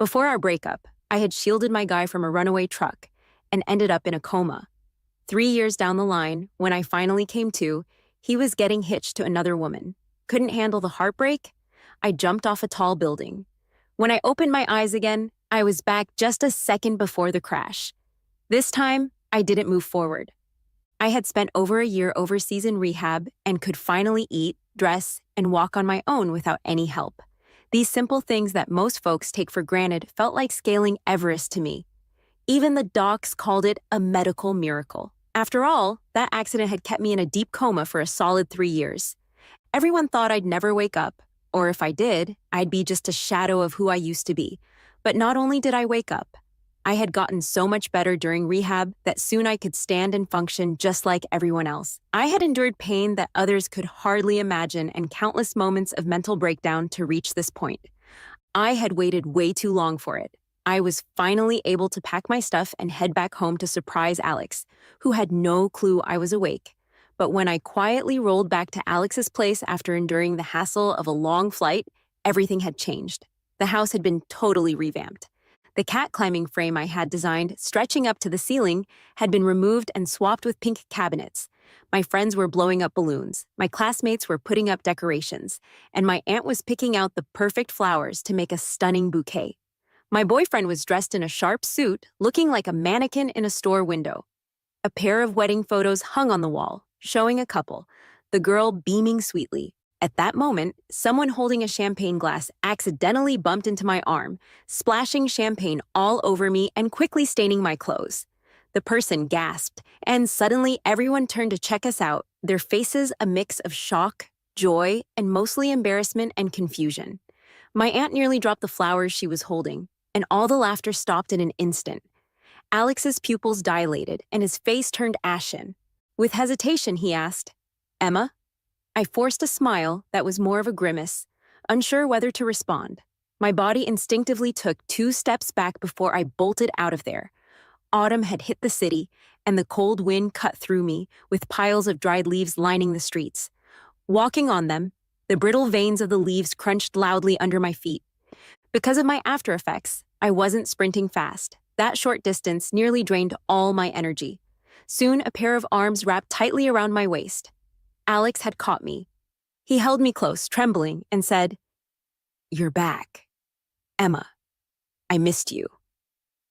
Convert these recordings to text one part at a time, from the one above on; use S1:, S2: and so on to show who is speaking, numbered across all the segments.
S1: Before our breakup, I had shielded my guy from a runaway truck and ended up in a coma. 3 years down the line, when I finally came to, he was getting hitched to another woman. Couldn't handle the heartbreak? I jumped off a tall building. When I opened my eyes again, I was back just a second before the crash. This time, I didn't move forward. I had spent over a year overseas in rehab and could finally eat, dress, and walk on my own without any help. These simple things that most folks take for granted felt like scaling Everest to me. Even the docs called it a medical miracle. After all, that accident had kept me in a deep coma for a solid 3 years. Everyone thought I'd never wake up, or if I did, I'd be just a shadow of who I used to be. But not only did I wake up, I had gotten so much better during rehab that soon I could stand and function just like everyone else. I had endured pain that others could hardly imagine and countless moments of mental breakdown to reach this point. I had waited way too long for it. I was finally able to pack my stuff and head back home to surprise Alex, who had no clue I was awake. But when I quietly rolled back to Alex's place after enduring the hassle of a long flight, everything had changed. The house had been totally revamped. The cat climbing frame I had designed, stretching up to the ceiling, had been removed and swapped with pink cabinets. My friends were blowing up balloons, my classmates were putting up decorations, and my aunt was picking out the perfect flowers to make a stunning bouquet. My boyfriend was dressed in a sharp suit, looking like a mannequin in a store window. A pair of wedding photos hung on the wall, showing a couple, the girl beaming sweetly. At that moment, someone holding a champagne glass accidentally bumped into my arm, splashing champagne all over me and quickly staining my clothes. The person gasped, and suddenly everyone turned to check us out, their faces a mix of shock, joy, and mostly embarrassment and confusion. My aunt nearly dropped the flowers she was holding, and all the laughter stopped in an instant. Alex's pupils dilated, and his face turned ashen. With hesitation, he asked, "Emma?" I forced a smile that was more of a grimace, unsure whether to respond. My body instinctively took 2 steps back before I bolted out of there. Autumn had hit the city, and the cold wind cut through me, with piles of dried leaves lining the streets. Walking on them, the brittle veins of the leaves crunched loudly under my feet. Because of my after effects, I wasn't sprinting fast. That short distance nearly drained all my energy. Soon, a pair of arms wrapped tightly around my waist. Alex had caught me. He held me close, trembling, and said, "You're back. Emma, I missed you."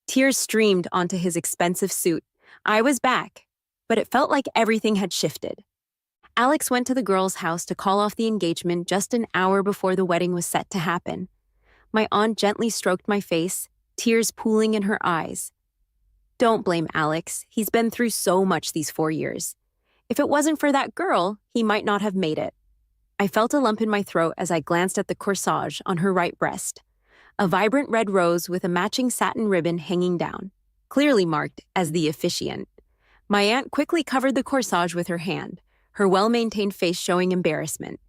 S1: Tears streamed onto his expensive suit. I was back, but it felt like everything had shifted. Alex went to the girl's house to call off the engagement just an hour before the wedding was set to happen. My aunt gently stroked my face, tears pooling in her eyes. "Don't blame Alex. He's been through so much these 4 years. If it wasn't for that girl, he might not have made it." I felt a lump in my throat as I glanced at the corsage on her right breast, a vibrant red rose with a matching satin ribbon hanging down, clearly marked as the officiant. My aunt quickly covered the corsage with her hand, her well-maintained face showing embarrassment.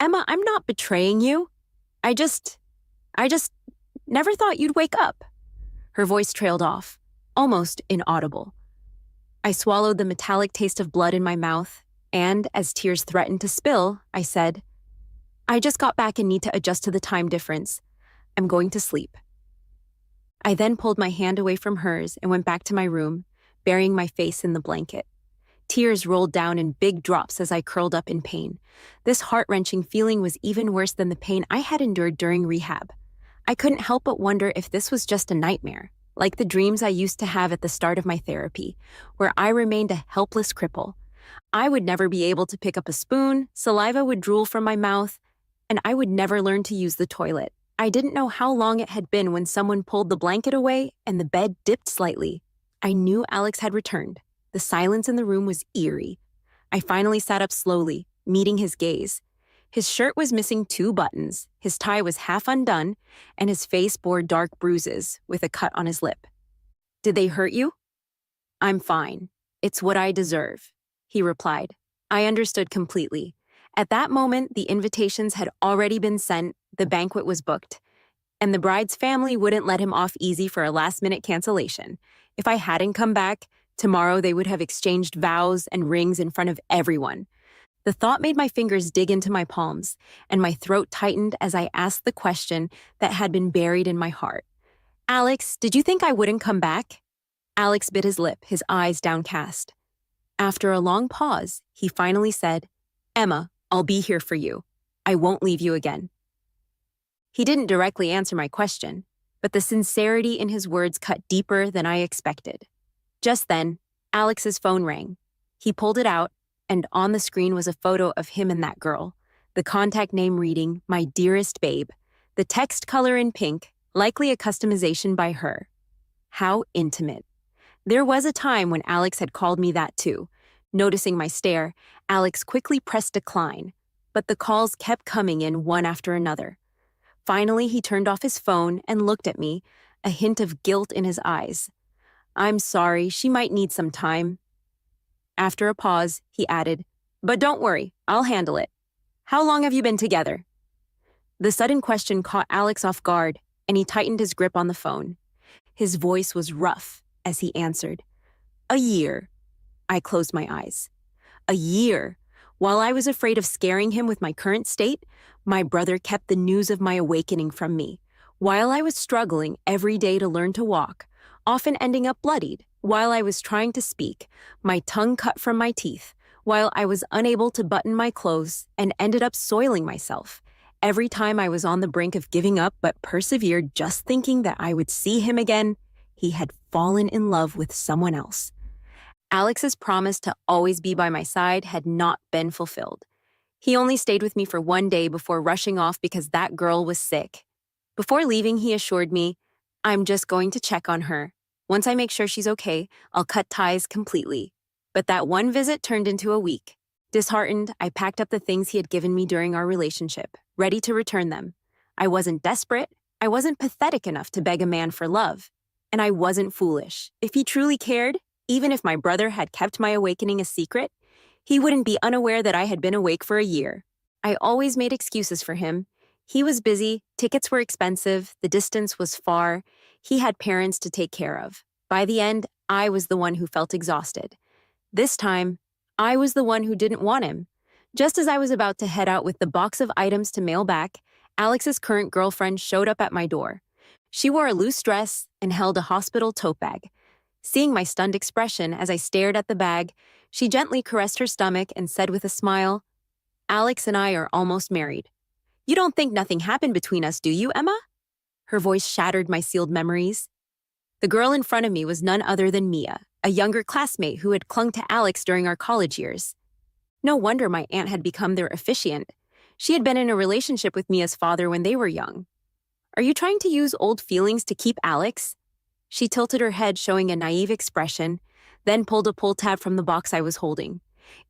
S1: "Emma, I'm not betraying you. I just never thought you'd wake up." Her voice trailed off, almost inaudible. I swallowed the metallic taste of blood in my mouth, and as tears threatened to spill, I said, "I just got back and need to adjust to the time difference. I'm going to sleep." I then pulled my hand away from hers and went back to my room, burying my face in the blanket. Tears rolled down in big drops as I curled up in pain. This heart-wrenching feeling was even worse than the pain I had endured during rehab. I couldn't help but wonder if this was just a nightmare, like the dreams I used to have at the start of my therapy, where I remained a helpless cripple. I would never be able to pick up a spoon, saliva would drool from my mouth, and I would never learn to use the toilet. I didn't know how long it had been when someone pulled the blanket away and the bed dipped slightly. I knew Alex had returned. The silence in the room was eerie. I finally sat up slowly, meeting his gaze. His shirt was missing 2 buttons, his tie was half undone, and his face bore dark bruises with a cut on his lip. "Did they hurt you?" "I'm fine. It's what I deserve," he replied. I understood completely. At that moment, the invitations had already been sent, the banquet was booked, and the bride's family wouldn't let him off easy for a last-minute cancellation. If I hadn't come back, tomorrow they would have exchanged vows and rings in front of everyone. The thought made my fingers dig into my palms, and my throat tightened as I asked the question that had been buried in my heart. Alex, did you think I wouldn't come back? Alex bit his lip, his eyes downcast. After a long pause, he finally said, Emma, I'll be here for you. I won't leave you again. He didn't directly answer my question, but the sincerity in his words cut deeper than I expected. Just then, Alex's phone rang. He pulled it out, and on the screen was a photo of him and that girl, the contact name reading, My Dearest Babe, the text color in pink, likely a customization by her. How intimate. There was a time when Alex had called me that too. Noticing my stare, Alex quickly pressed decline, but the calls kept coming in one after another. Finally, he turned off his phone and looked at me, a hint of guilt in his eyes. I'm sorry, she might need some time. After a pause, he added, But don't worry, I'll handle it. How long have you been together? The sudden question caught Alex off guard, and he tightened his grip on the phone. His voice was rough as he answered, A year. I closed my eyes. A year. While I was afraid of scaring him with my current state, my brother kept the news of my awakening from me. While I was struggling every day to learn to walk, often ending up bloodied, while I was trying to speak, my tongue cut from my teeth, while I was unable to button my clothes and ended up soiling myself. Every time I was on the brink of giving up but persevered just thinking that I would see him again, he had fallen in love with someone else. Alex's promise to always be by my side had not been fulfilled. He only stayed with me for one day before rushing off because that girl was sick. Before leaving, he assured me, I'm just going to check on her. Once I make sure she's okay, I'll cut ties completely. But that one visit turned into a week. Disheartened, I packed up the things he had given me during our relationship, ready to return them. I wasn't desperate. I wasn't pathetic enough to beg a man for love. And I wasn't foolish. If he truly cared, even if my brother had kept my awakening a secret, he wouldn't be unaware that I had been awake for a year. I always made excuses for him. He was busy, tickets were expensive, the distance was far, he had parents to take care of. By the end, I was the one who felt exhausted. This time, I was the one who didn't want him. Just as I was about to head out with the box of items to mail back, Alex's current girlfriend showed up at my door. She wore a loose dress and held a hospital tote bag. Seeing my stunned expression as I stared at the bag, she gently caressed her stomach and said with a smile, Alex and I are almost married. You don't think nothing happened between us, do you, Emma? Her voice shattered my sealed memories. The girl in front of me was none other than Mia, a younger classmate who had clung to Alex during our college years. No wonder my aunt had become their officiant. She had been in a relationship with Mia's father when they were young. Are you trying to use old feelings to keep Alex? She tilted her head, showing a naive expression, then pulled a pull tab from the box I was holding.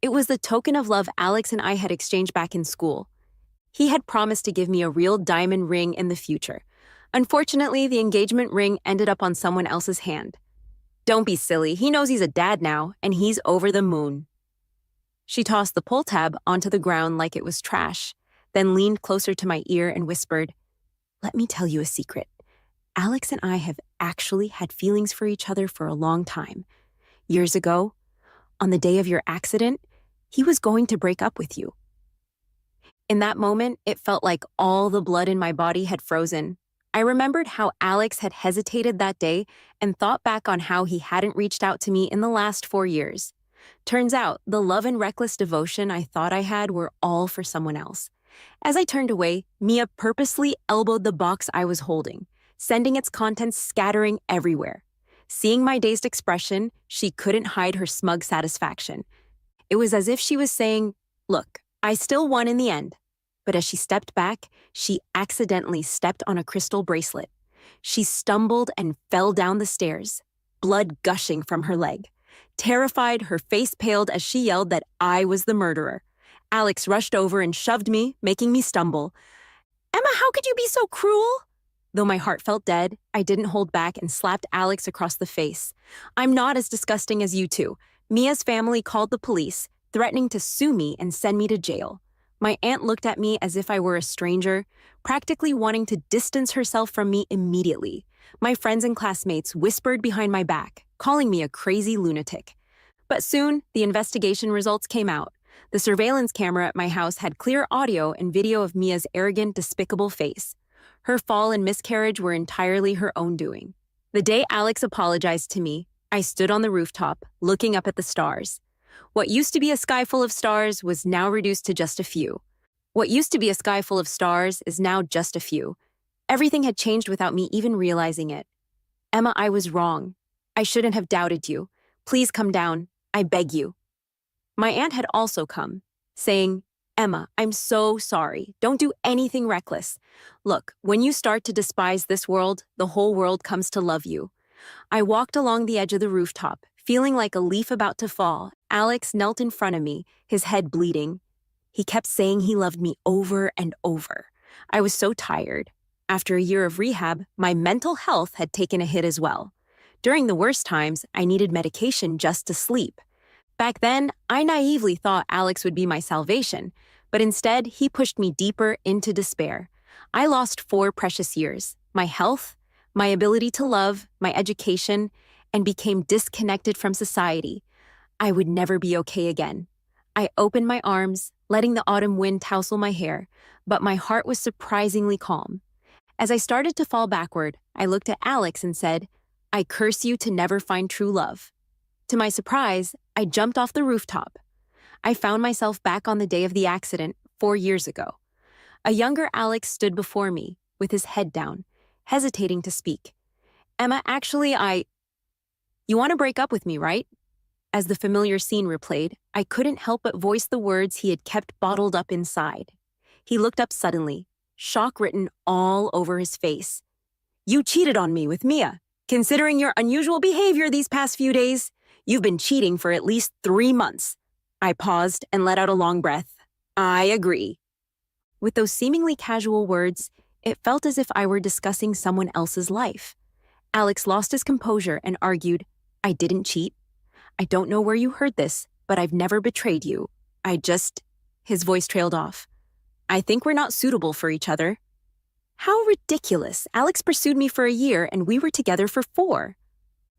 S1: It was the token of love Alex and I had exchanged back in school. He had promised to give me a real diamond ring in the future. Unfortunately, the engagement ring ended up on someone else's hand. Don't be silly, he knows he's a dad now, and he's over the moon. She tossed the pull tab onto the ground like it was trash, then leaned closer to my ear and whispered, Let me tell you a secret. Alex and I have actually had feelings for each other for a long time. Years ago, on the day of your accident, he was going to break up with you. In that moment, it felt like all the blood in my body had frozen. I remembered how Alex had hesitated that day and thought back on how he hadn't reached out to me in the last 4 years. Turns out, the love and reckless devotion I thought I had were all for someone else. As I turned away, Mia purposely elbowed the box I was holding, sending its contents scattering everywhere. Seeing my dazed expression, she couldn't hide her smug satisfaction. It was as if she was saying, Look, I still won in the end. But as she stepped back, she accidentally stepped on a crystal bracelet. She stumbled and fell down the stairs, blood gushing from her leg. Terrified, her face paled as she yelled that I was the murderer. Alex rushed over and shoved me, making me stumble. Emma, how could you be so cruel? Though my heart felt dead, I didn't hold back and slapped Alex across the face. I'm not as disgusting as you two. Mia's family called the police, threatening to sue me and send me to jail. My aunt looked at me as if I were a stranger, practically wanting to distance herself from me immediately. My friends and classmates whispered behind my back, calling me a crazy lunatic. But soon, the investigation results came out. The surveillance camera at my house had clear audio and video of Mia's arrogant, despicable face. Her fall and miscarriage were entirely her own doing. The day Alex apologized to me, I stood on the rooftop, looking up at the stars. What used to be a sky full of stars was now reduced to just a few. What used to be a sky full of stars is now just a few. Everything had changed without me even realizing it. Emma, I was wrong. I shouldn't have doubted you. Please come down. I beg you. My aunt had also come, saying, Emma, I'm so sorry. Don't do anything reckless. Look, when you start to despise this world, the whole world comes to love you. I walked along the edge of the rooftop, feeling like a leaf about to fall. Alex knelt in front of me, his head bleeding. He kept saying he loved me over and over. I was so tired. After a year of rehab, my mental health had taken a hit as well. During the worst times, I needed medication just to sleep. Back then, I naively thought Alex would be my salvation, but instead, he pushed me deeper into despair. I lost 4 precious years, my health, my ability to love, my education, and became disconnected from society. I would never be okay again. I opened my arms, letting the autumn wind tousle my hair, but my heart was surprisingly calm. As I started to fall backward, I looked at Alex and said, I curse you to never find true love. To my surprise, I jumped off the rooftop. I found myself back on the day of the accident 4 years ago. A younger Alex stood before me, with his head down, hesitating to speak. Emma, actually, You want to break up with me, right? As the familiar scene replayed, I couldn't help but voice the words he had kept bottled up inside. He looked up suddenly, shock written all over his face. You cheated on me with Mia. Considering your unusual behavior these past few days, you've been cheating for at least 3 months. I paused and let out a long breath. I agree. With those seemingly casual words, it felt as if I were discussing someone else's life. Alex lost his composure and argued, I didn't cheat. I don't know where you heard this, but I've never betrayed you. His voice trailed off. I think we're not suitable for each other. How ridiculous. Alex pursued me for a year and we were together for 4.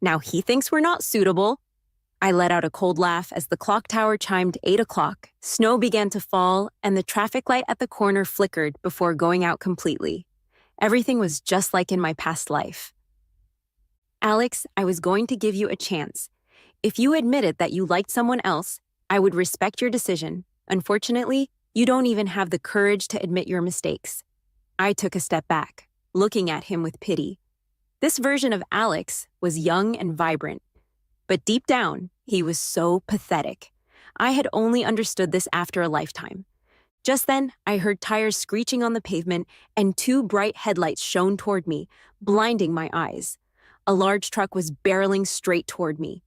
S1: Now he thinks we're not suitable. I let out a cold laugh as the clock tower chimed 8 o'clock. Snow began to fall and the traffic light at the corner flickered before going out completely. Everything was just like in my past life. Alex, I was going to give you a chance. If you admitted that you liked someone else, I would respect your decision. Unfortunately, you don't even have the courage to admit your mistakes. I took a step back, looking at him with pity. This version of Alex was young and vibrant. But deep down, he was so pathetic. I had only understood this after a lifetime. Just then, I heard tires screeching on the pavement and 2 bright headlights shone toward me, blinding my eyes. A large truck was barreling straight toward me.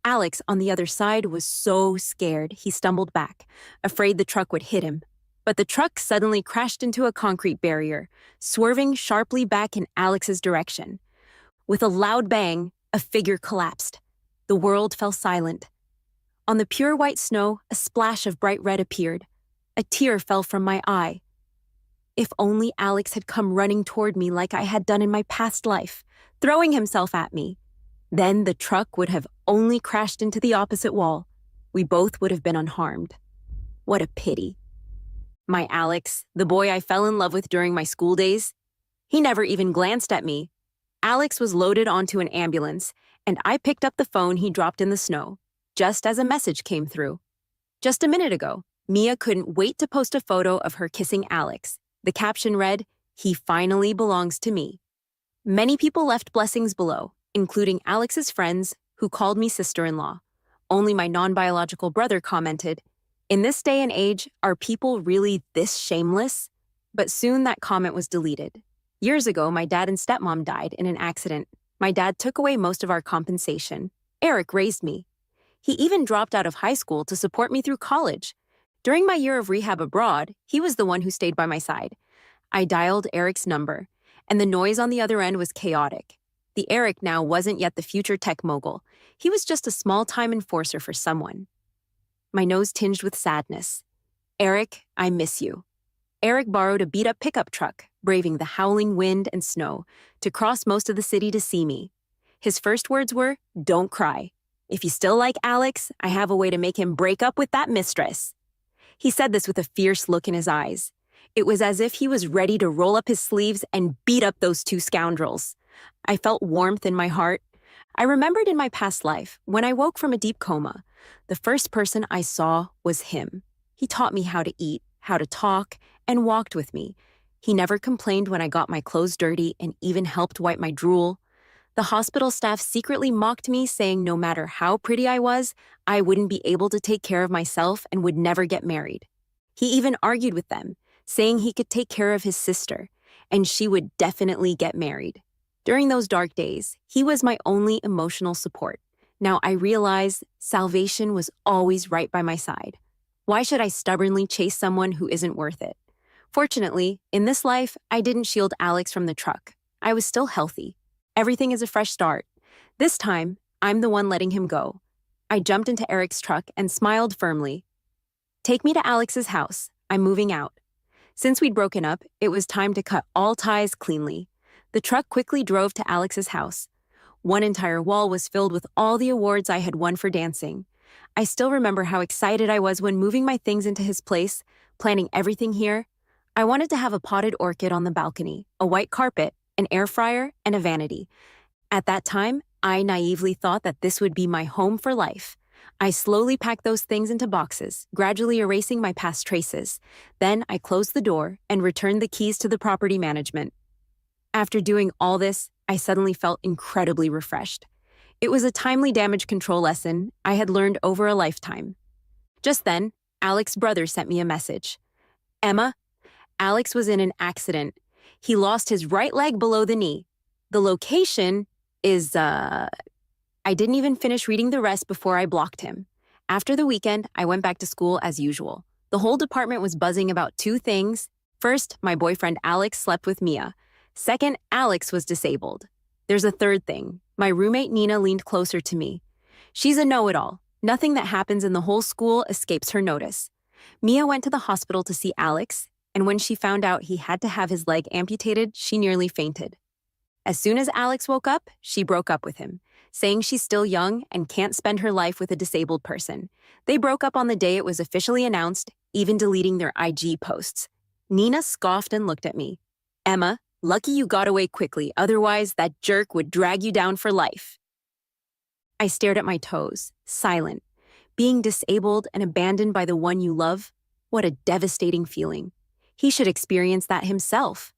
S1: Alex, on the other side, was so scared he stumbled back, afraid the truck would hit him. But the truck suddenly crashed into a concrete barrier, swerving sharply back in Alex's direction. With a loud bang, a figure collapsed. The world fell silent. On the pure white snow, a splash of bright red appeared. A tear fell from my eye. If only Alex had come running toward me like I had done in my past life, throwing himself at me. Then the truck would have only crashed into the opposite wall. We both would have been unharmed. What a pity. My Alex, the boy I fell in love with during my school days, he never even glanced at me. Alex was loaded onto an ambulance, and I picked up the phone he dropped in the snow, just as a message came through. Just a minute ago, Mia couldn't wait to post a photo of her kissing Alex. The caption read, "He finally belongs to me." Many people left blessings below, including Alex's friends, who called me sister-in-law. Only my non-biological brother commented, "In this day and age, are people really this shameless?" But soon that comment was deleted. Years ago, my dad and stepmom died in an accident. My dad took away most of our compensation. Eric raised me. He even dropped out of high school to support me through college. During my year of rehab abroad, he was the one who stayed by my side. I dialed Eric's number, and the noise on the other end was chaotic. The Eric now wasn't yet the future tech mogul. He was just a small-time enforcer for someone. My nose tinged with sadness. Eric, I miss you. Eric borrowed a beat-up pickup truck, braving the howling wind and snow, to cross most of the city to see me. His first words were, "Don't cry. If you still like Alex, I have a way to make him break up with that mistress." He said this with a fierce look in his eyes. It was as if he was ready to roll up his sleeves and beat up those two scoundrels. I felt warmth in my heart. I remembered in my past life, when I woke from a deep coma, the first person I saw was him. He taught me how to eat, how to talk, and walked with me. He never complained when I got my clothes dirty and even helped wipe my drool. The hospital staff secretly mocked me, saying no matter how pretty I was, I wouldn't be able to take care of myself and would never get married. He even argued with them, saying he could take care of his sister, and she would definitely get married. During those dark days, he was my only emotional support. Now I realize salvation was always right by my side. Why should I stubbornly chase someone who isn't worth it? Fortunately, in this life, I didn't shield Alex from the truck. I was still healthy. Everything is a fresh start. This time, I'm the one letting him go. I jumped into Eric's truck and smiled firmly. Take me to Alex's house. I'm moving out. Since we'd broken up, it was time to cut all ties cleanly. The truck quickly drove to Alex's house. One entire wall was filled with all the awards I had won for dancing. I still remember how excited I was when moving my things into his place, planning everything here. I wanted to have a potted orchid on the balcony, a white carpet, an air fryer, and a vanity. At that time, I naively thought that this would be my home for life. I slowly packed those things into boxes, gradually erasing my past traces. Then I closed the door and returned the keys to the property management. After doing all this, I suddenly felt incredibly refreshed. It was a timely damage control lesson I had learned over a lifetime. Just then, Alex's brother sent me a message. Emma, Alex was in an accident. He lost his right leg below the knee. The location is, I didn't even finish reading the rest before I blocked him. After the weekend, I went back to school as usual. The whole department was buzzing about two things. First, my boyfriend Alex slept with Mia. Second, Alex was disabled. There's a third thing. My roommate Nina leaned closer to me. She's a know-it-all. Nothing that happens in the whole school escapes her notice. Mia went to the hospital to see Alex, and when she found out he had to have his leg amputated, she nearly fainted. As soon as Alex woke up, she broke up with him, saying she's still young and can't spend her life with a disabled person. They broke up on the day it was officially announced, even deleting their IG posts. Nina scoffed and looked at me. Emma, lucky you got away quickly, otherwise that jerk would drag you down for life. I stared at my toes, silent. Being disabled and abandoned by the one you love, what a devastating feeling. He should experience that himself.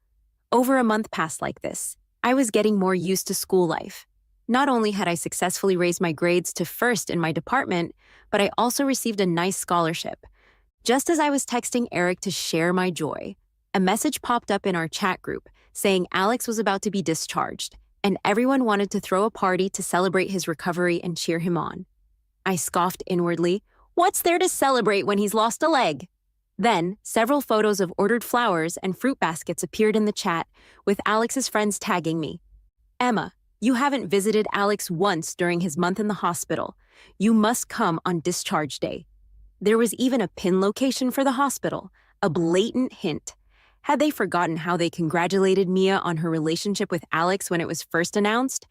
S1: Over a month passed like this. I was getting more used to school life. Not only had I successfully raised my grades to first in my department, but I also received a nice scholarship. Just as I was texting Eric to share my joy, a message popped up in our chat group saying Alex was about to be discharged, and everyone wanted to throw a party to celebrate his recovery and cheer him on. I scoffed inwardly. What's there to celebrate when he's lost a leg? Then, several photos of ordered flowers and fruit baskets appeared in the chat, with Alex's friends tagging me. Emma, you haven't visited Alex once during his month in the hospital. You must come on discharge day. There was even a pin location for the hospital, a blatant hint. Had they forgotten how they congratulated Mia on her relationship with Alex when it was first announced?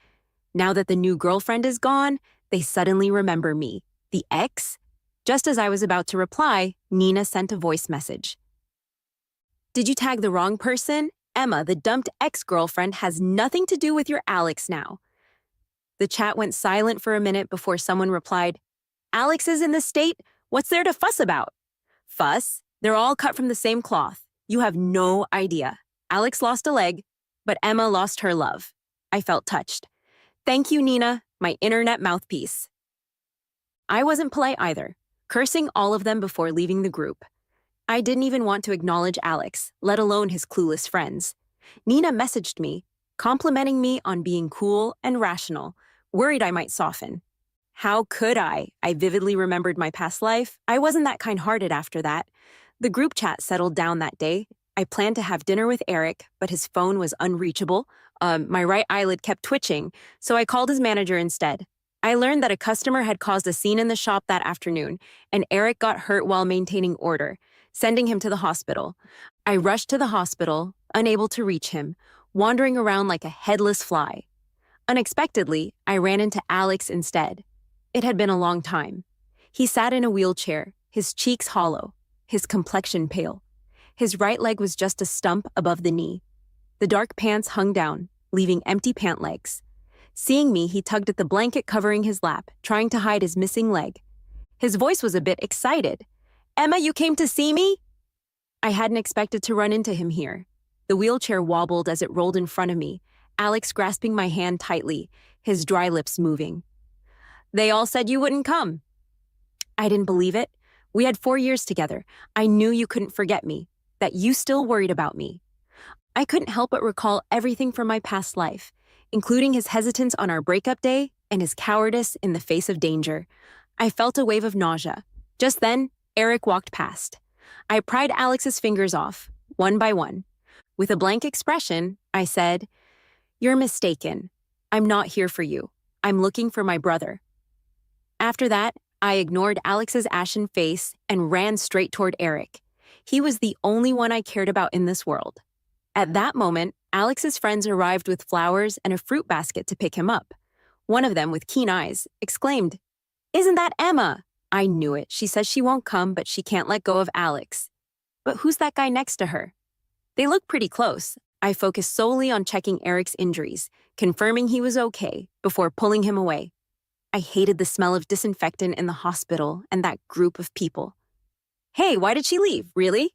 S1: Now that the new girlfriend is gone, they suddenly remember me, the ex? Just as I was about to reply, Nina sent a voice message. Did you tag the wrong person? Emma, the dumped ex-girlfriend, has nothing to do with your Alex now. The chat went silent for a minute before someone replied, Alex is in this state? What's there to fuss about? Fuss? They're all cut from the same cloth. You have no idea. Alex lost a leg, but Emma lost her love. I felt touched. Thank you, Nina, my internet mouthpiece. I wasn't polite either, cursing all of them before leaving the group. I didn't even want to acknowledge Alex, let alone his clueless friends. Nina messaged me, complimenting me on being cool and rational, worried I might soften. How could I? I vividly remembered my past life. I wasn't that kind-hearted after that. The group chat settled down that day. I planned to have dinner with Eric, but his phone was unreachable. My right eyelid kept twitching, so I called his manager instead. I learned that a customer had caused a scene in the shop that afternoon, and Eric got hurt while maintaining order, sending him to the hospital. I rushed to the hospital, unable to reach him, wandering around like a headless fly. Unexpectedly, I ran into Alex instead. It had been a long time. He sat in a wheelchair, his cheeks hollow, his complexion pale. His right leg was just a stump above the knee. The dark pants hung down, leaving empty pant legs. Seeing me, he tugged at the blanket covering his lap, trying to hide his missing leg. His voice was a bit excited. "Emma, you came to see me?" I hadn't expected to run into him here. The wheelchair wobbled as it rolled in front of me, Alex grasping my hand tightly, his dry lips moving. "They all said you wouldn't come." I didn't believe it. We had 4 years together. I knew you couldn't forget me, that you still worried about me. I couldn't help but recall everything from my past life, including his hesitance on our breakup day and his cowardice in the face of danger. I felt a wave of nausea. Just then, Eric walked past. I pried Alex's fingers off, one by one. With a blank expression, I said, "You're mistaken. I'm not here for you. I'm looking for my brother." After that, I ignored Alex's ashen face and ran straight toward Eric. He was the only one I cared about in this world. At that moment, Alex's friends arrived with flowers and a fruit basket to pick him up. One of them, with keen eyes, exclaimed, "Isn't that Emma?" I knew it. She says she won't come, but she can't let go of Alex. But who's that guy next to her? They look pretty close. I focused solely on checking Eric's injuries, confirming he was okay, before pulling him away. I hated the smell of disinfectant in the hospital and that group of people. "Hey, why did she leave? Really?"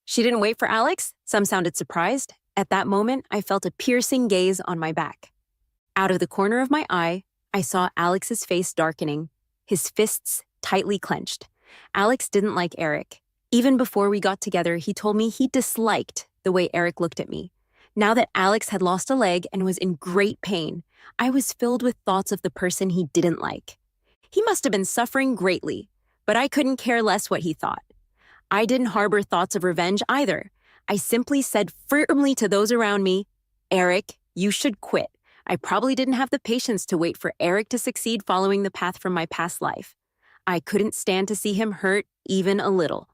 S1: "She didn't wait for Alex?" Some sounded surprised. At that moment, I felt a piercing gaze on my back. Out of the corner of my eye, I saw Alex's face darkening, his fists tightly clenched. Alex didn't like Eric. Even before we got together, he told me he disliked the way Eric looked at me. Now that Alex had lost a leg and was in great pain, I was filled with thoughts of the person he didn't like. He must have been suffering greatly, but I couldn't care less what he thought. I didn't harbor thoughts of revenge either. I simply said firmly to those around me, "Eric, you should quit." I probably didn't have the patience to wait for Eric to succeed following the path from my past life. I couldn't stand to see him hurt even a little.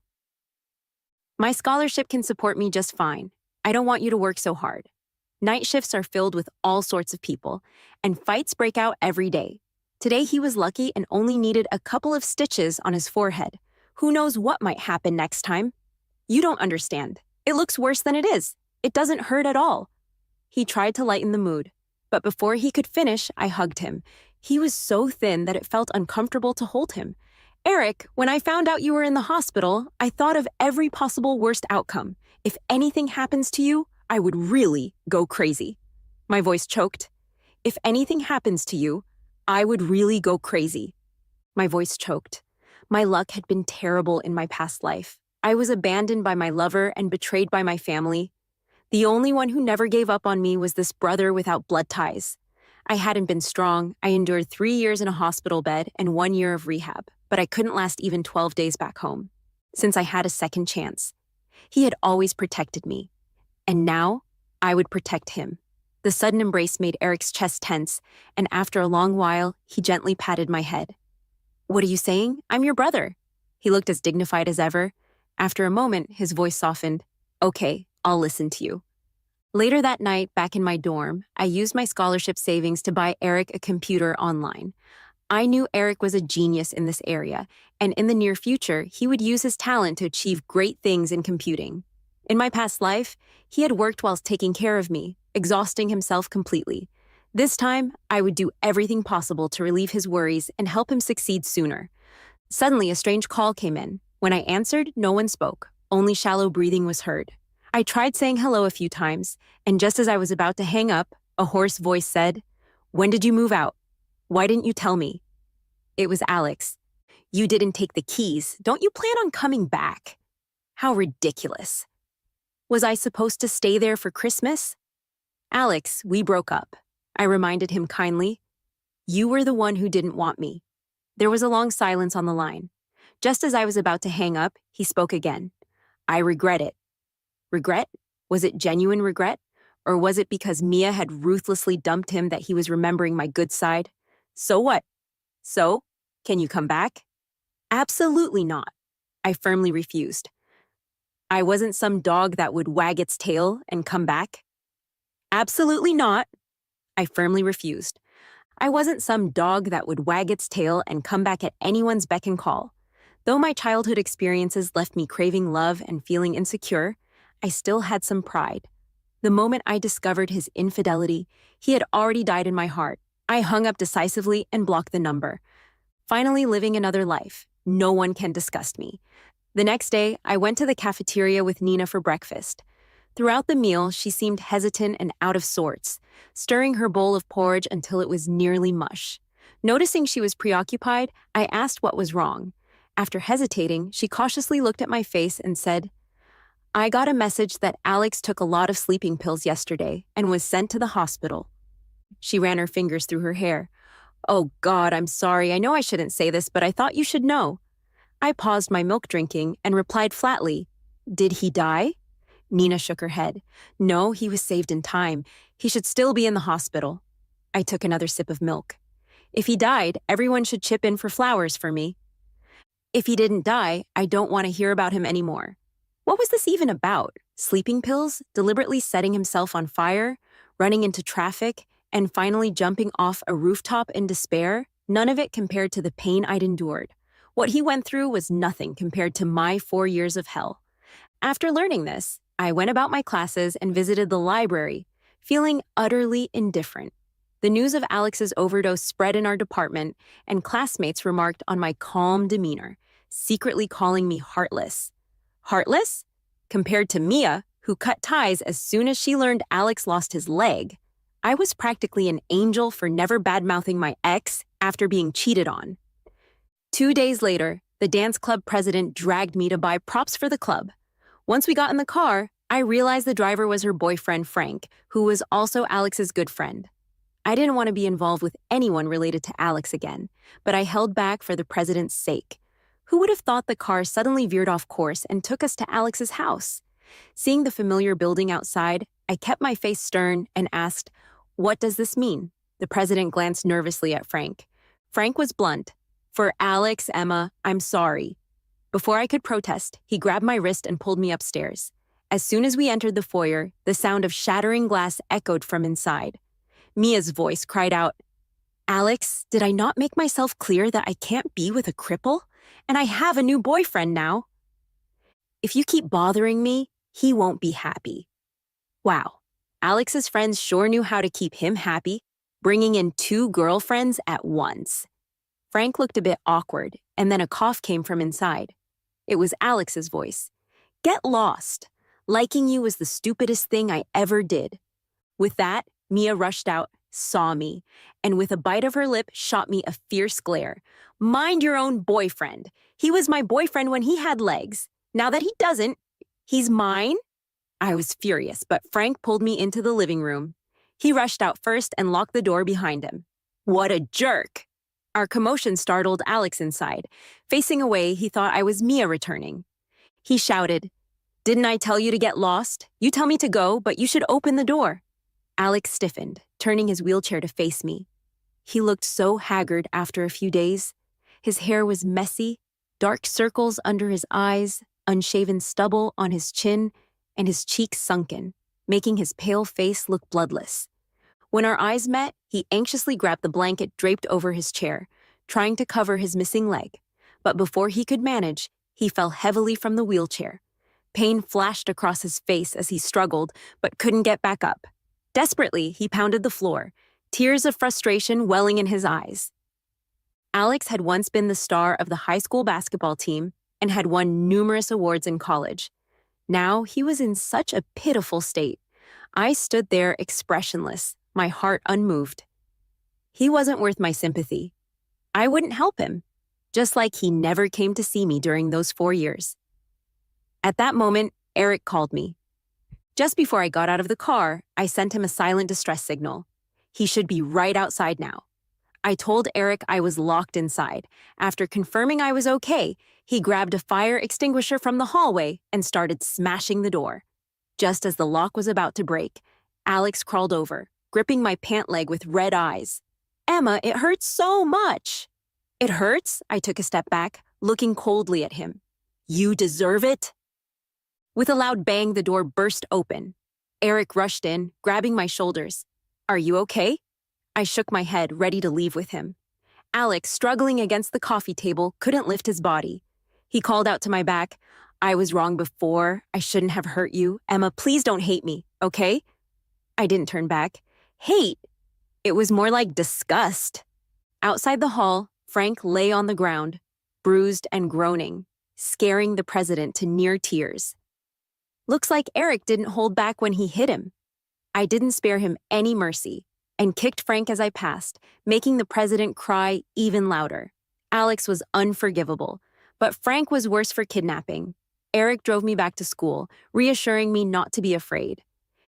S1: "My scholarship can support me just fine. I don't want you to work so hard. Night shifts are filled with all sorts of people, and fights break out every day. Today he was lucky and only needed a couple of stitches on his forehead. Who knows what might happen next time? You don't understand. It looks worse than it is. It doesn't hurt at all." He tried to lighten the mood, but before he could finish, I hugged him. He was so thin that it felt uncomfortable to hold him. "Eric, when I found out you were in the hospital, I thought of every possible worst outcome. If anything happens to you, I would really go crazy." My voice choked. "If anything happens to you, I would really go crazy." My voice choked. My luck had been terrible in my past life. I was abandoned by my lover and betrayed by my family. The only one who never gave up on me was this brother without blood ties. I hadn't been strong. I endured 3 years in a hospital bed and 1 year of rehab, but I couldn't last even 12 days back home. Since I had a second chance. He had always protected me. And now, I would protect him. The sudden embrace made Eric's chest tense, and after a long while, he gently patted my head. "What are you saying? I'm your brother." He looked as dignified as ever. After a moment, his voice softened. "Okay, I'll listen to you." Later that night, back in my dorm, I used my scholarship savings to buy Eric a computer online. I knew Eric was a genius in this area, and in the near future, he would use his talent to achieve great things in computing. In my past life, he had worked whilst taking care of me, exhausting himself completely. This time, I would do everything possible to relieve his worries and help him succeed sooner. Suddenly, a strange call came in. When I answered, no one spoke. Only shallow breathing was heard. I tried saying hello a few times, and just as I was about to hang up, a hoarse voice said, "When did you move out? Why didn't you tell me?" It was Alex. "You didn't take the keys. Don't you plan on coming back?" How ridiculous. Was I supposed to stay there for Christmas? "Alex, we broke up." I reminded him kindly. "You were the one who didn't want me." There was a long silence on the line. Just as I was about to hang up, he spoke again. "I regret it." Regret? Was it genuine regret? Or was it because Mia had ruthlessly dumped him that he was remembering my good side? So what? So, can you come back? Absolutely not. I firmly refused. I wasn't some dog that would wag its tail and come back. Absolutely not. I firmly refused. I wasn't some dog that would wag its tail and come back at anyone's beck and call. Though my childhood experiences left me craving love and feeling insecure, I still had some pride. The moment I discovered his infidelity, he had already died in my heart. I hung up decisively and blocked the number. Finally living another life. No one can disgust me. The next day, I went to the cafeteria with Nina for breakfast. Throughout the meal, she seemed hesitant and out of sorts, stirring her bowl of porridge until it was nearly mush. Noticing she was preoccupied, I asked what was wrong. After hesitating, she cautiously looked at my face and said, "I got a message that Alex took a lot of sleeping pills yesterday and was sent to the hospital." She ran her fingers through her hair. "Oh God, I'm sorry. I know I shouldn't say this, but I thought you should know." I paused my milk drinking and replied flatly, "Did he die?" Nina shook her head. "No, he was saved in time. He should still be in the hospital." I took another sip of milk. "If he died, everyone should chip in for flowers for me." "If he didn't die, I don't want to hear about him anymore." What was this even about? Sleeping pills, deliberately setting himself on fire, running into traffic, and finally jumping off a rooftop in despair? None of it compared to the pain I'd endured. What he went through was nothing compared to my 4 years of hell. After learning this, I went about my classes and visited the library, feeling utterly indifferent. The news of Alex's overdose spread in our department, and classmates remarked on my calm demeanor, secretly calling me heartless. Heartless? Compared to Mia, who cut ties as soon as she learned Alex lost his leg, I was practically an angel for never badmouthing my ex after being cheated on. 2 days later, the dance club president dragged me to buy props for the club. Once we got in the car, I realized the driver was her boyfriend, Frank, who was also Alex's good friend. I didn't want to be involved with anyone related to Alex again, but I held back for the president's sake. Who would have thought the car suddenly veered off course and took us to Alex's house? Seeing the familiar building outside, I kept my face stern and asked, "What does this mean?" The president glanced nervously at Frank. Frank was blunt. "For Alex, Emma, I'm sorry." Before I could protest, he grabbed my wrist and pulled me upstairs. As soon as we entered the foyer, the sound of shattering glass echoed from inside. Mia's voice cried out, "Alex, did I not make myself clear that I can't be with a cripple? And I have a new boyfriend now. If you keep bothering me, he won't be happy." Wow, Alex's friends sure knew how to keep him happy, bringing in 2 girlfriends at once. Frank looked a bit awkward, and then a cough came from inside. It was Alex's voice. "Get lost. Liking you was the stupidest thing I ever did." With that, Mia rushed out, saw me, and with a bite of her lip shot me a fierce glare. "Mind your own boyfriend. He was my boyfriend when he had legs. Now that he doesn't, he's mine?" I was furious, but Frank pulled me into the living room. He rushed out first and locked the door behind him. What a jerk! Our commotion startled Alex inside. Facing away, he thought I was Mia returning. He shouted, "Didn't I tell you to get lost? You tell me to go, but you should open the door." Alex stiffened, turning his wheelchair to face me. He looked so haggard after a few days. His hair was messy, dark circles under his eyes, unshaven stubble on his chin, and his cheeks sunken, making his pale face look bloodless. When our eyes met, he anxiously grabbed the blanket draped over his chair, trying to cover his missing leg. But before he could manage, he fell heavily from the wheelchair. Pain flashed across his face as he struggled, but couldn't get back up. Desperately, he pounded the floor, tears of frustration welling in his eyes. Alex had once been the star of the high school basketball team and had won numerous awards in college. Now he was in such a pitiful state. I stood there expressionless, my heart unmoved. He wasn't worth my sympathy. I wouldn't help him, just like he never came to see me during those 4 years. At that moment, Eric called me. Just before I got out of the car, I sent him a silent distress signal. He should be right outside now. I told Eric I was locked inside. After confirming I was okay, he grabbed a fire extinguisher from the hallway and started smashing the door. Just as the lock was about to break, Alex crawled over, gripping my pant leg with red eyes. "Emma, it hurts so much." "It hurts?" I took a step back, looking coldly at him. "You deserve it." With a loud bang, the door burst open. Eric rushed in, grabbing my shoulders. "Are you okay?" I shook my head, ready to leave with him. Alex, struggling against the coffee table, couldn't lift his body. He called out to my back, I was wrong before. I shouldn't have hurt you. Emma, please don't hate me, okay? I didn't turn back. Hate? It was more like disgust. Outside the hall, Frank lay on the ground, bruised and groaning, scaring the president to near tears. Looks like Eric didn't hold back when he hit him. I didn't spare him any mercy and kicked Frank as I passed, making the president cry even louder. Alex was unforgivable, but Frank was worse for kidnapping. Eric drove me back to school, reassuring me not to be afraid.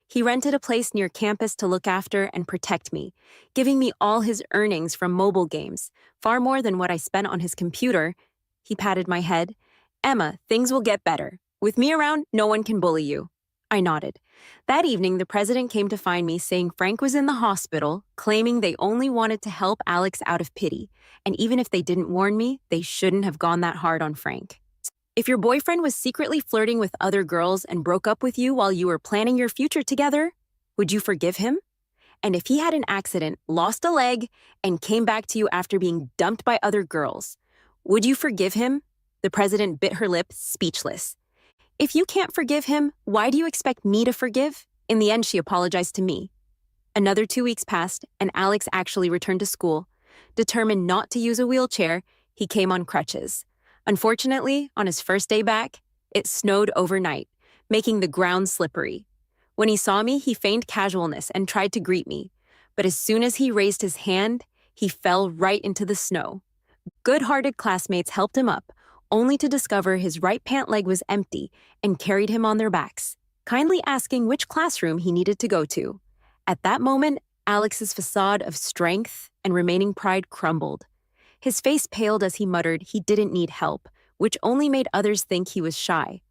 S1: He rented a place near campus to look after and protect me, giving me all his earnings from mobile games, far more than what I spent on his computer. He patted my head. Emma, things will get better. With me around, no one can bully you. I nodded. That evening, the president came to find me saying Frank was in the hospital, claiming they only wanted to help Alex out of pity, and even if they didn't warn me, they shouldn't have gone that hard on Frank. If your boyfriend was secretly flirting with other girls and broke up with you while you were planning your future together, would you forgive him? And if he had an accident, lost a leg, and came back to you after being dumped by other girls, would you forgive him? The president bit her lip, speechless. If you can't forgive him, why do you expect me to forgive? In the end, she apologized to me. Another 2 weeks passed, and Alex actually returned to school. Determined not to use a wheelchair, he came on crutches. Unfortunately, on his first day back, it snowed overnight, making the ground slippery. When he saw me, he feigned casualness and tried to greet me. But as soon as he raised his hand, he fell right into the snow. Good-hearted classmates helped him up, only to discover his right pant leg was empty and carried him on their backs, kindly asking which classroom he needed to go to. At that moment, Alex's facade of strength and remaining pride crumbled. His face paled as he muttered he didn't need help, which only made others think he was shy.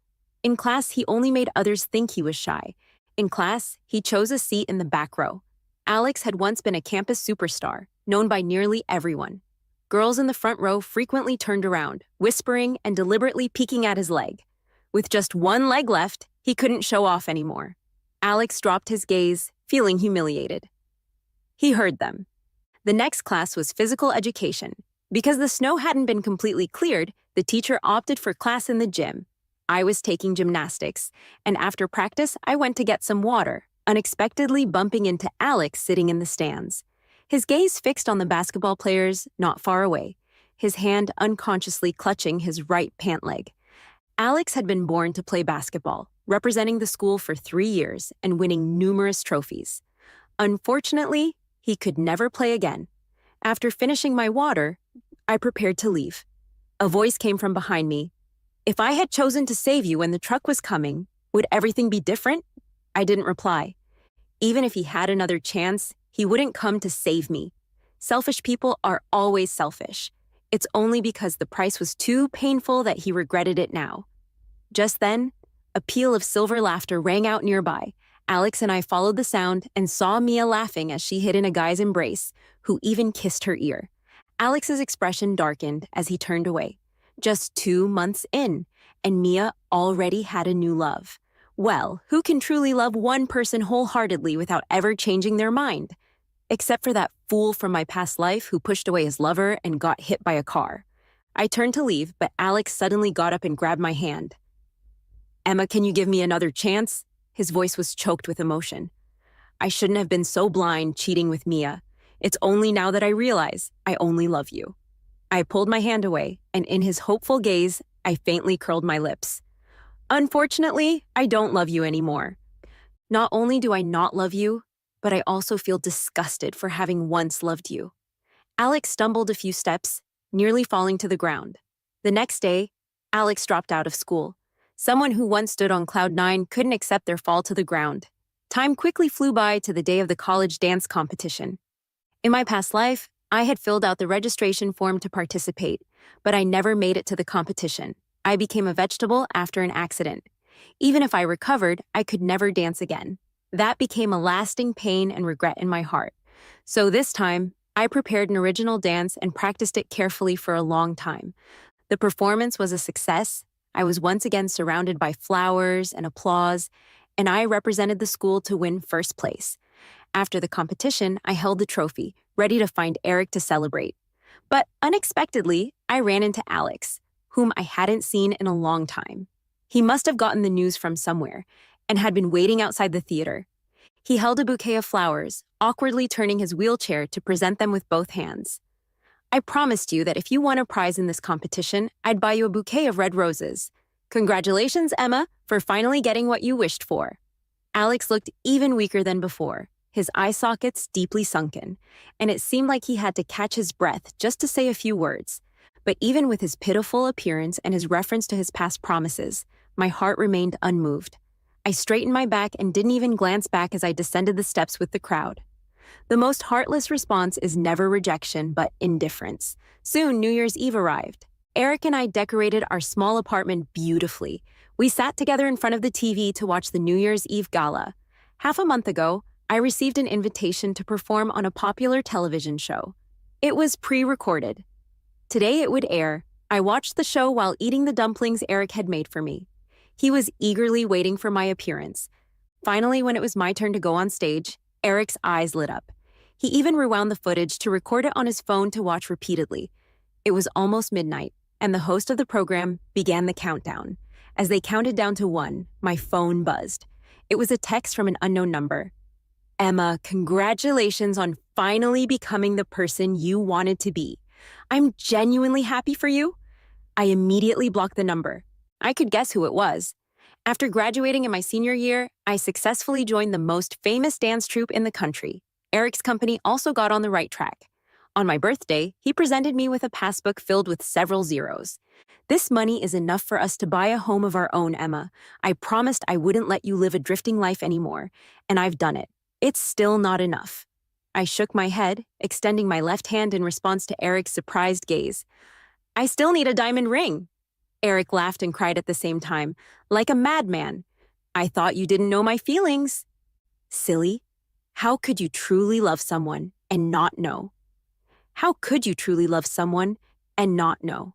S1: In class, he only made others think he was shy. In class, he chose a seat in the back row. Alex had once been a campus superstar, known by nearly everyone. Girls in the front row frequently turned around, whispering and deliberately peeking at his leg. With just one leg left, he couldn't show off anymore. Alex dropped his gaze, feeling humiliated. He heard them. The next class was physical education. Because the snow hadn't been completely cleared, the teacher opted for class in the gym. I was taking gymnastics, and after practice, I went to get some water, unexpectedly bumping into Alex sitting in the stands. His gaze fixed on the basketball players not far away, his hand unconsciously clutching his right pant leg. Alex had been born to play basketball, representing the school for 3 years and winning numerous trophies. Unfortunately, he could never play again. After finishing my water, I prepared to leave. A voice came from behind me. If I had chosen to save you when the truck was coming, would everything be different? I didn't reply. Even if he had another chance, he wouldn't come to save me. Selfish people are always selfish. It's only because the price was too painful that he regretted it now. Just then, a peal of silver laughter rang out nearby. Alex and I followed the sound and saw Mia laughing as she hid in a guy's embrace, who even kissed her ear. Alex's expression darkened as he turned away. Just 2 months in, and Mia already had a new love. Well, who can truly love one person wholeheartedly without ever changing their mind? Except for that fool from my past life who pushed away his lover and got hit by a car. I turned to leave, but Alex suddenly got up and grabbed my hand. Emma, can you give me another chance? His voice was choked with emotion. I shouldn't have been so blind cheating with Mia. It's only now that I realize I only love you. I pulled my hand away, and in his hopeful gaze, I faintly curled my lips. Unfortunately, I don't love you anymore. Not only do I not love you, but I also feel disgusted for having once loved you. Alex stumbled a few steps, nearly falling to the ground. The next day, Alex dropped out of school. Someone who once stood on cloud 9 couldn't accept their fall to the ground. Time quickly flew by to the day of the college dance competition. In my past life, I had filled out the registration form to participate, but I never made it to the competition. I became a vegetable after an accident. Even if I recovered, I could never dance again. That became a lasting pain and regret in my heart. So this time, I prepared an original dance and practiced it carefully for a long time. The performance was a success. I was once again surrounded by flowers and applause, and I represented the school to win first place. After the competition, I held the trophy, ready to find Eric to celebrate. But unexpectedly, I ran into Alex, whom I hadn't seen in a long time. He must have gotten the news from somewhere and had been waiting outside the theater. He held a bouquet of flowers, awkwardly turning his wheelchair to present them with both hands. I promised you that if you won a prize in this competition, I'd buy you a bouquet of red roses. Congratulations, Emma, for finally getting what you wished for. Alex looked even weaker than before, his eye sockets deeply sunken, and it seemed like he had to catch his breath just to say a few words. But even with his pitiful appearance and his reference to his past promises, my heart remained unmoved. I straightened my back and didn't even glance back as I descended the steps with the crowd. The most heartless response is never rejection, but indifference. Soon, New Year's Eve arrived. Eric and I decorated our small apartment beautifully. We sat together in front of the TV to watch the New Year's Eve gala. Half a month ago, I received an invitation to perform on a popular television show. It was pre-recorded. Today it would air. I watched the show while eating the dumplings Eric had made for me. He was eagerly waiting for my appearance. Finally, when it was my turn to go on stage, Eric's eyes lit up. He even rewound the footage to record it on his phone to watch repeatedly. It was almost midnight, and the host of the program began the countdown. As they counted down to 1, my phone buzzed. It was a text from an unknown number. Emma, congratulations on finally becoming the person you wanted to be. I'm genuinely happy for you. I immediately blocked the number. I could guess who it was. After graduating in my senior year, I successfully joined the most famous dance troupe in the country. Eric's company also got on the right track. On my birthday, he presented me with a passbook filled with several zeros. This money is enough for us to buy a home of our own, Emma. I promised I wouldn't let you live a drifting life anymore, and I've done it. It's still not enough. I shook my head, extending my left hand in response to Eric's surprised gaze. I still need a diamond ring. Eric laughed and cried at the same time, like a madman. I thought you didn't know my feelings. Silly. How could you truly love someone and not know? How could you truly love someone and not know?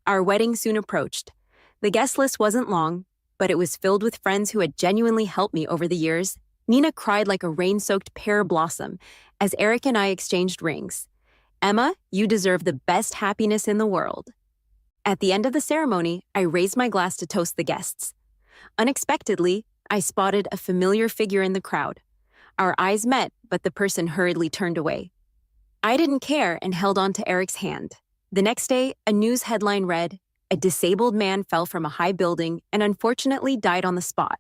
S1: Our wedding soon approached. The guest list wasn't long, but it was filled with friends who had genuinely helped me over the years. Nina cried like a rain-soaked pear blossom as Eric and I exchanged rings. Emma, you deserve the best happiness in the world. At the end of the ceremony, I raised my glass to toast the guests. Unexpectedly, I spotted a familiar figure in the crowd. Our eyes met, but the person hurriedly turned away. I didn't care and held on to Eric's hand. The next day, a news headline read, "A disabled man fell from a high building and unfortunately died on the spot."